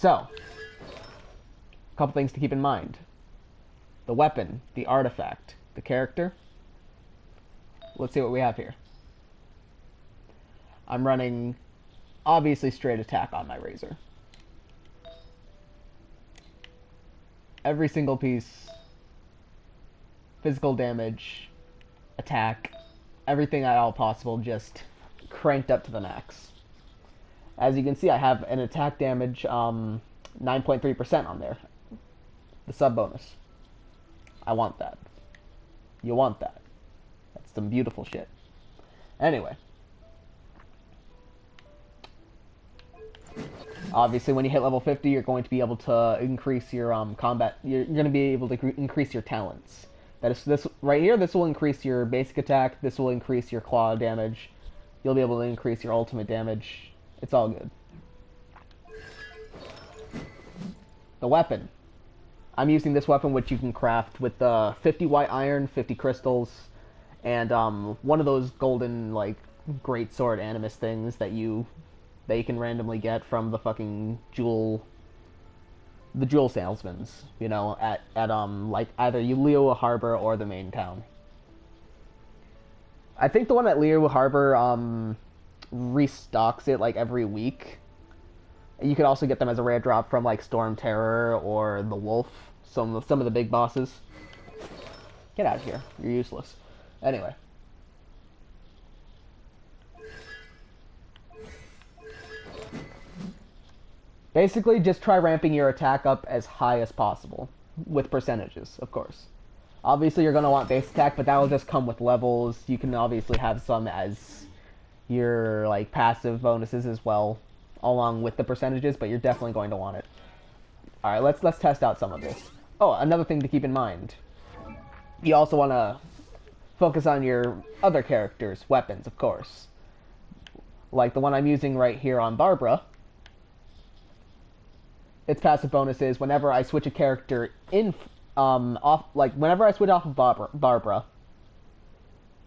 So, a couple things to keep in mind. The weapon, the artifact, the character. Let's see what we have here. I'm running, obviously, straight attack on my Razor. Every single piece, physical damage, attack, everything at all possible, just cranked up to the max. As you can see, I have an attack damage 9.3% on there. The sub bonus. I want that. You want that. That's some beautiful shit. Anyway. Obviously, when you hit level 50, you're going to be able to increase your combat. You're going to be able to increase your talents. That is this right here. This will increase your basic attack. This will increase your claw damage. You'll be able to increase your ultimate damage. It's all good. The weapon. I'm using this weapon, which you can craft with 50 white iron, 50 crystals, and one of those golden great sword animus things that you can randomly get from the fucking jewel salesmans, you know, at either Liyue Harbor or the main town. I think the one at Liyue Harbor restocks it every week. You could also get them as a rare drop from Storm Terror or the Wolf, some of the big bosses. Get out of here. You're useless. Anyway. Basically, just try ramping your attack up as high as possible. With percentages, of course. Obviously, you're going to want base attack, but that will just come with levels. You can obviously have some as your passive bonuses as well, along with the percentages, but you're definitely going to want it. Alright, let's test out some of this. Oh, another thing to keep in mind. You also want to focus on your other characters' weapons, of course. Like the one I'm using right here on Barbara. Its passive bonus is whenever I switch a character whenever I switch off of Barbara,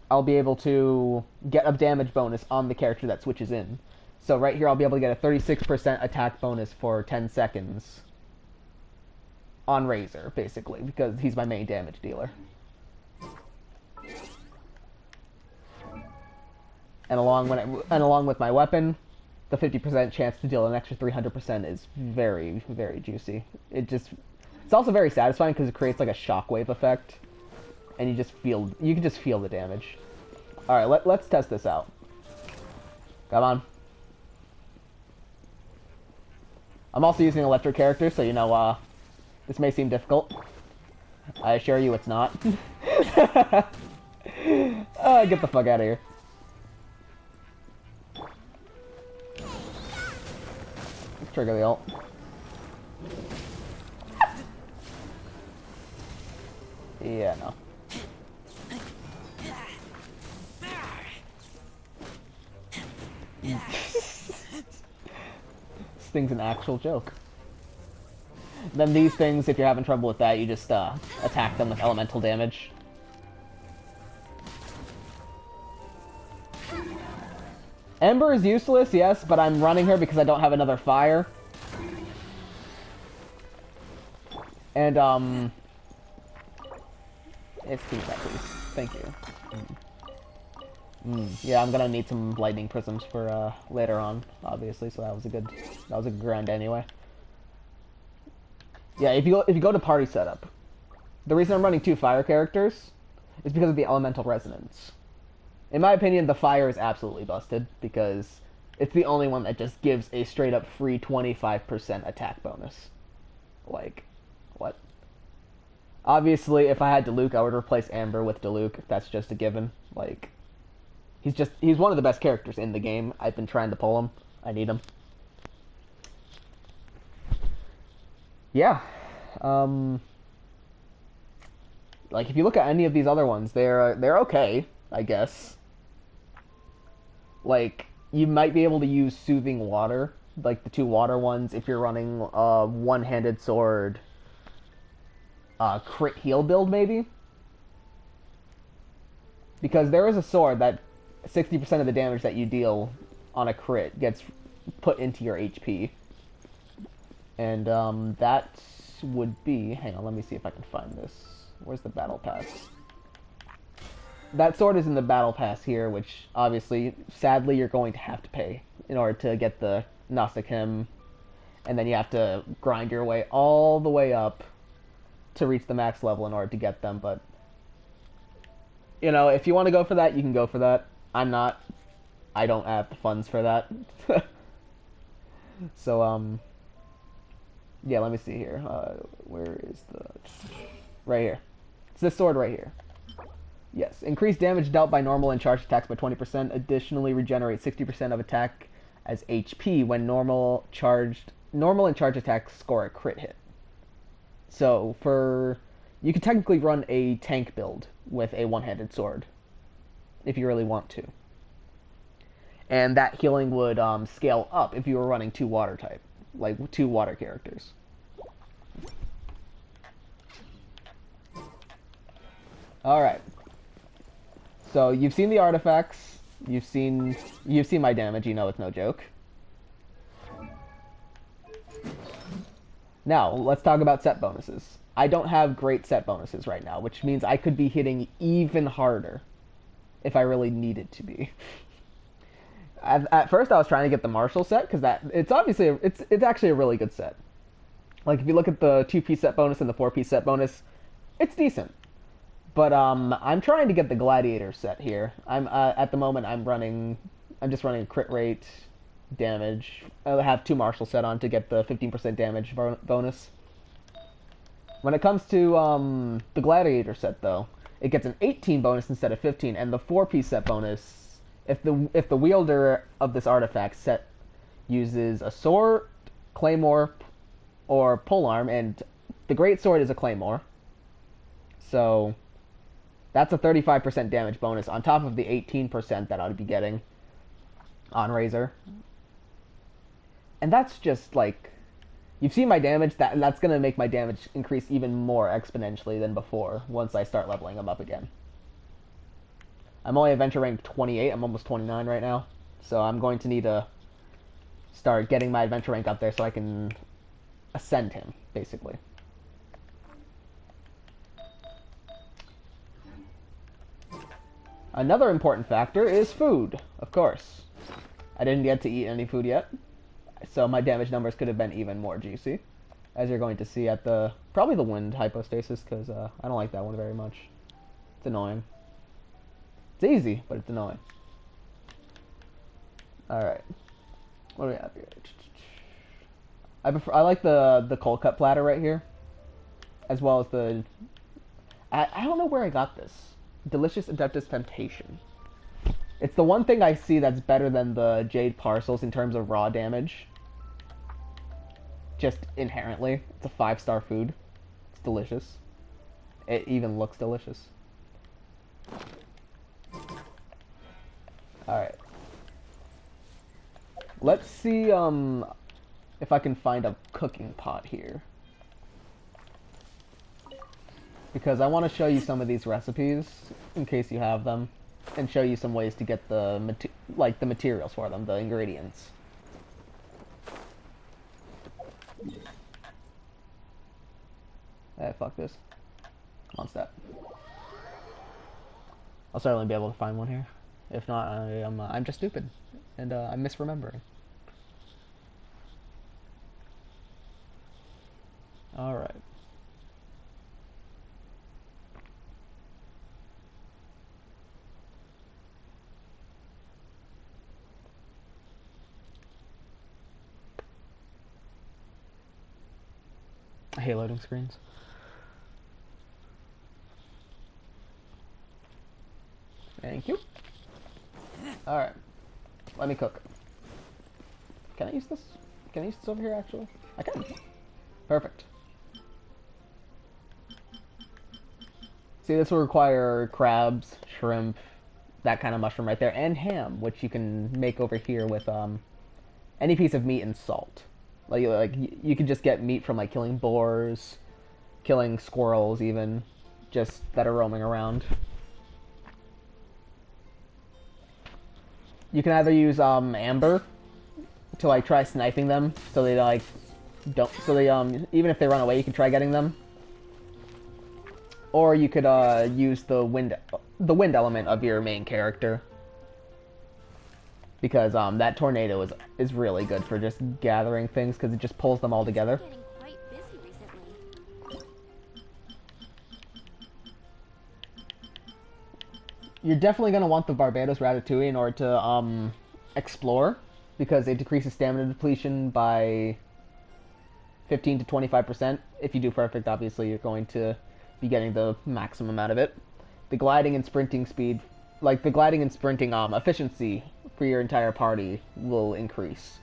I'll be able to get a damage bonus on the character that switches in. So right here I'll be able to get a 36% attack bonus for 10 seconds on Razor, basically, because he's my main damage dealer. And along with my weapon, the 50% chance to deal an extra 300% is very, very juicy. It's also very satisfying because it creates a shockwave effect, and you can just feel the damage. All right, let's test this out. Come on. I'm also using an electric character, so this may seem difficult. I assure you, it's not. Get the fuck out of here. Trigger the ult. Yeah, no. This thing's an actual joke. Then these things, if you're having trouble with that, you just attack them with elemental damage. Ember is useless, yes, but I'm running her because I don't have another fire. And, excuse that, please. Thank you. Yeah, I'm gonna need some lightning prisms for, later on, obviously, so that was a good grind anyway. Yeah, if you go to party setup, the reason I'm running 2 fire characters is because of the elemental resonance. In my opinion, the fire is absolutely busted, because it's the only one that just gives a straight-up free 25% attack bonus. What? Obviously, if I had Diluc, I would replace Amber with Diluc. That's just a given. He's one of the best characters in the game. I've been trying to pull him. I need him. Yeah. If you look at any of these other ones, they're okay, I guess. You might be able to use Soothing Water, the 2 water ones, if you're running a one-handed sword crit heal build, maybe? Because there is a sword that 60% of the damage that you deal on a crit gets put into your HP. And that would be, hang on, let me see if I can find this. Where's the battle pass? That sword is in the battle pass here, which obviously, sadly, you're going to have to pay in order to get the Gnostic Hymn, and then you have to grind your way all the way up to reach the max level in order to get them. But you know, if you want to go for that, you can go for that. I'm not. I don't have the funds for that. So yeah, let me see here. Where is the... Right here. It's this sword right here. Yes. Increase damage dealt by normal and charged attacks by 20%. Additionally, regenerate 60% of attack as HP when normal and charged attacks score a crit hit. So, you could technically run a tank build with a one-handed sword, if you really want to. And that healing would scale up if you were running two water characters. Alright. So you've seen the artifacts, you've seen my damage, you know it's no joke. Now, let's talk about set bonuses. I don't have great set bonuses right now, which means I could be hitting even harder if I really needed to be. At first, I was trying to get the Marshall set because it's actually a really good set. Like if you look at the 2-piece set bonus and the 4-piece set bonus, it's decent. But I'm trying to get the Gladiator set here. At the moment I'm just running a crit rate, damage. I have 2 Marshall set on to get the 15% damage bonus. When it comes to the Gladiator set though, it gets an 18 bonus instead of 15, and the 4-piece set bonus. If the wielder of this artifact set uses a sword, claymore, or polearm, and the great sword is a claymore, so that's a 35% damage bonus on top of the 18% that I'd be getting on Razor. And that's just like, you've seen my damage. That's gonna make my damage increase even more exponentially than before once I start leveling them up again. I'm only adventure rank 28. I'm almost 29 right now. So I'm going to need to start getting my adventure rank up there so I can ascend him, basically. Another important factor is food, of course. I didn't get to eat any food yet, so my damage numbers could have been even more juicy, as you're going to see at probably the wind hypostasis, because I don't like that one very much. It's annoying. It's easy, but it's annoying. Alright. What do we have here? I like the cold cut platter right here. As well as the... I don't know where I got this. Delicious Adeptus Temptation. It's the one thing I see that's better than the Jade Parcels in terms of raw damage. Just inherently. It's a 5-star food. It's delicious. It even looks delicious. Alright. Let's see if I can find a cooking pot here. Because I want to show you some of these recipes, in case you have them, and show you some ways to get the materials for them, the ingredients. Fuck this. Come on, step. I'll certainly be able to find one here. If not, I'm just stupid, and I'm misremembering. Alright. I hate loading screens. Thank you. Alright. Let me cook. Can I use this? Can I use this over here, actually? I can. Perfect. See, this will require crabs, shrimp, that kind of mushroom right there, and ham, which you can make over here with any piece of meat and salt. Like you can just get meat from like killing boars, killing squirrels even, just that are roaming around. You can either use amber to like try sniping them so they like don't. So they even if they run away, you can try getting them. Or you could use the wind element of your main character. Because that tornado is really good for just gathering things because it just pulls them all together. Getting quite busy recently. You're definitely going to want the Barbados Ratatouille in order to explore, because it decreases stamina depletion by 15 to 25%. If you do perfect, obviously you're going to be getting the maximum out of it. The gliding and sprinting speed, like the gliding and sprinting efficiency for your entire party will increase.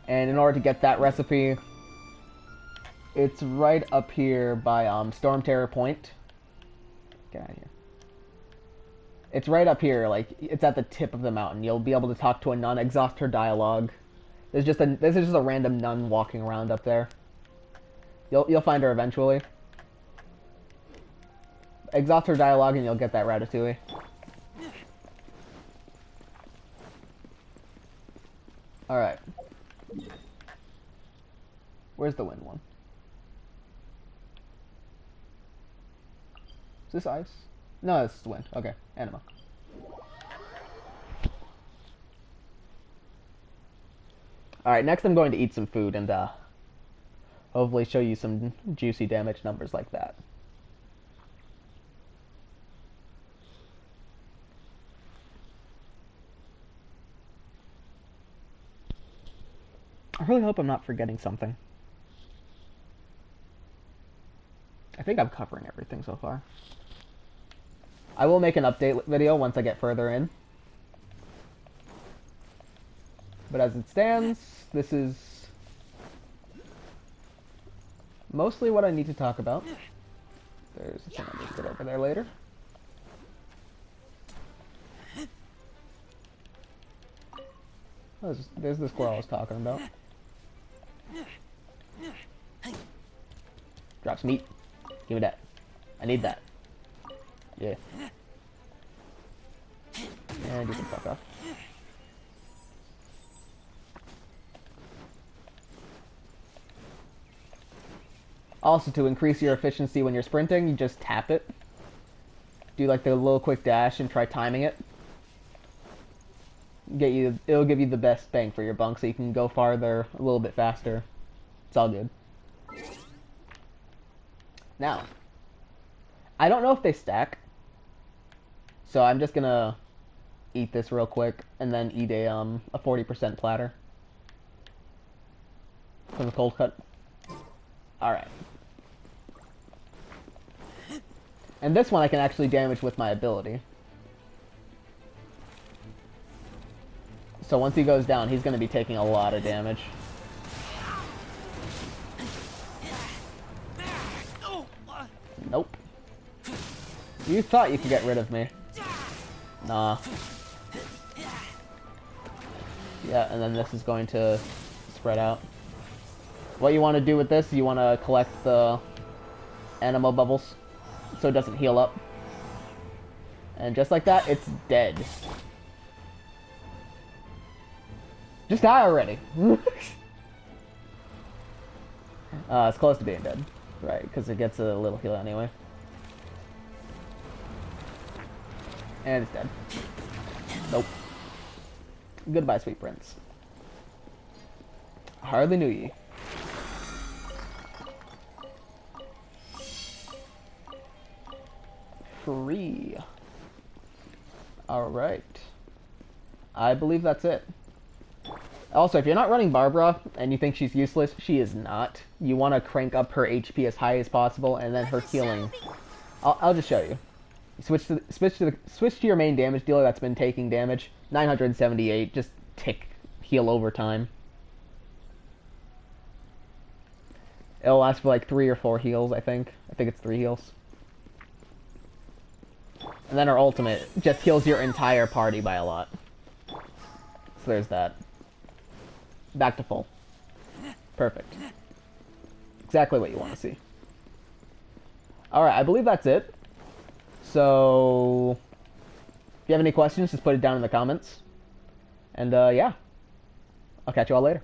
And in order to get that recipe, it's right up here by Storm Terror Point. Get out of here. It's right up here, like it's at the tip of the mountain. You'll be able to talk to a nun, exhaust her dialogue. This is just a random nun walking around up there. You'll find her eventually. Exhaust her dialogue and you'll get that Ratatouille. Alright. Where's the wind one? Is this ice? No, this is wind. Okay, anima. Alright, next I'm going to eat some food and hopefully show you some juicy damage numbers like that. I really hope I'm not forgetting something. I think I'm covering everything so far. I will make an update video once I get further in. But as it stands, this is mostly what I need to talk about. There's a thing I need to get over there later. Oh, there's the squirrel I was talking about. Drops meat. Give me that. I need that. Yeah. And you can fuck off. Also, to increase your efficiency when you're sprinting, you just tap it. Do like the little quick dash and try timing it. It'll give you the best bang for your bunk, so you can go farther a little bit faster. It's all good. Now, I don't know if they stack, so I'm just gonna eat this real quick and then eat a 40% platter from the cold cut. All right. And this one I can actually damage with my ability. So once he goes down, he's going to be taking a lot of damage. Nope. You thought you could get rid of me. Nah. Yeah, and then this is going to spread out. What you want to do with this, you want to collect the anima bubbles so it doesn't heal up. And just like that, it's dead. Just die already. It's close to being dead. Right, because it gets a little heal anyway. And it's dead. Nope. Goodbye, sweet prince. Hardly knew ye. Free. Alright. I believe that's it. Also, if you're not running Barbara and you think she's useless, she is not. You want to crank up her HP as high as possible, and then her healing. I'll just show you. Switch to your main damage dealer that's been taking damage. 978. Just tick heal over time. It'll last for like 3 or 4 heals, I think. I think it's 3 heals. And then her ultimate just heals your entire party by a lot. So there's that. Back to full. Perfect. Exactly what you want to see. Alright, I believe that's it. So, if you have any questions, just put it down in the comments. And, yeah. I'll catch you all later.